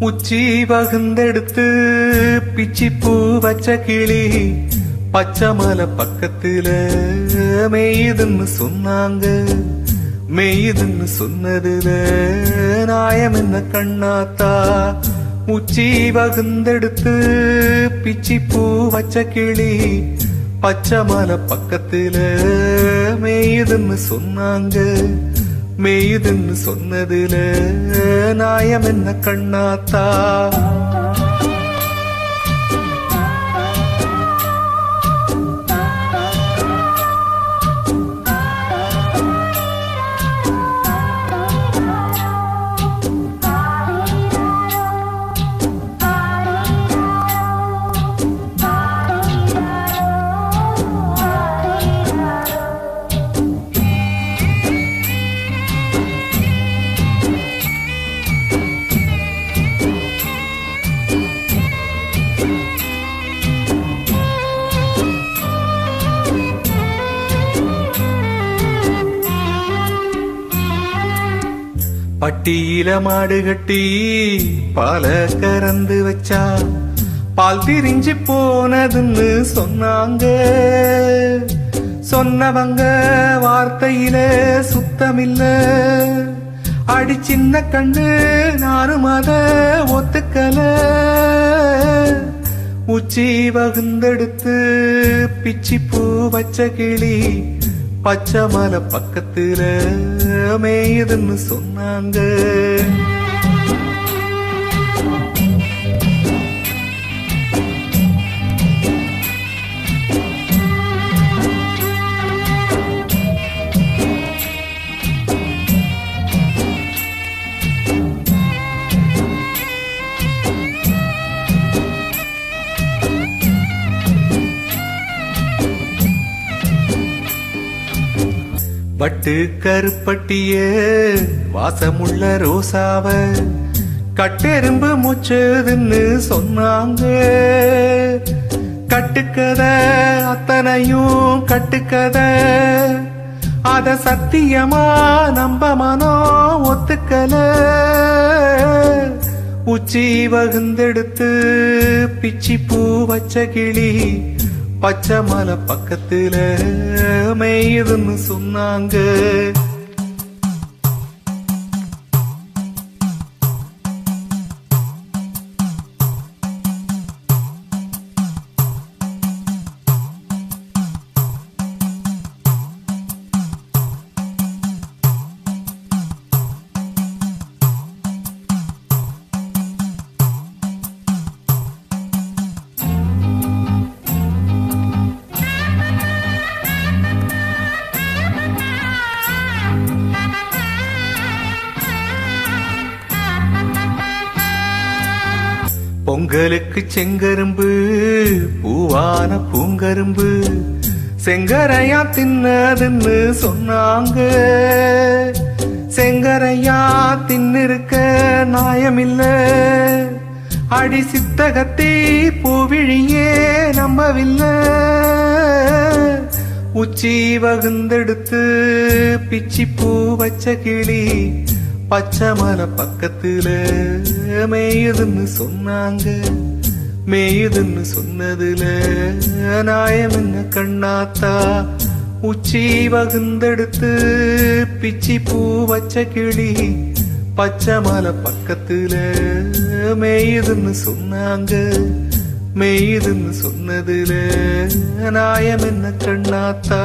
உச்சி வகுந்தெடுத்து பிச்சி பூ வச்ச கிளி பச்சை மலை பக்கத்துல மேயுதுன்னு சொன்னாங்க. மேயுதுன்னு சொன்னதுல நாயம் என்ன கண்ணாத்தா? உச்சி வகுந்தெடுத்து பிச்சி பூ வச்ச கிளி பச்சை மலை பக்கத்துல மேயுதுன்னு சொன்னாங்க. மேயுதுன்னு சொன்னதுல நாயம் என்ன கண்ணாத்தா? பட்டியில மாடு கட்டி பால கறந்து வச்சா பால் திரிஞ்சு போனதுன்னு சொன்னாங்க. சொன்னவங்க வார்த்தையில சுத்தமில்ல. அடி சின்ன கண்ணு நானும் அத ஒத்துக்கல. உச்சி வகுந்தெடுத்து பிச்சி பூ வச்ச கிளி பச்சை மலை பக்கத்துல மேயுதுன்னு சொன்னாங்க. பட்டு கருப்பட்டிய வாசமுள்ள ரோசாவ கட்டெரும்பு முச்சதுன்னு சொன்னாங்க. கட்டுக்கத அத்தனையும் கட்டுக்கத அத சத்தியமா நம்ப மனம் ஒத்துக்கல. உச்சி வகுந்தெடுத்து பிச்சி பூ வச்ச கிளி பச்சை மலை பக்கத்துல மேயுதுன்னு சொன்னாங்க. பொங்கலுக்கு செங்கரும்பு பூவான பூங்கரும்பு செங்கரையா தின்னதுன்னு சொன்னாங்க. செங்கரையா தின்னிருக்க நாயமில்ல. அடி சித்தகத்தி பூவிழியே நம்பவில்லை. உச்சி வகுந்தெடுத்து பிச்சி பூ வச்ச கிளி பச்சை மலை பக்கத்துல மேயுதுன்னு சொன்னாங்க. மேயுதுன்னு சொன்னதுல நாயம் என்ன கண்ணாத்தா? உச்சி வகுந்தெடுத்து பிச்சி பூ வச்ச கிளி பச்சை மலை பக்கத்துல மேயுதுன்னு சொன்னாங்க. மேயுதுன்னு சொன்னதுல நாயம் என்ன கண்ணாத்தா?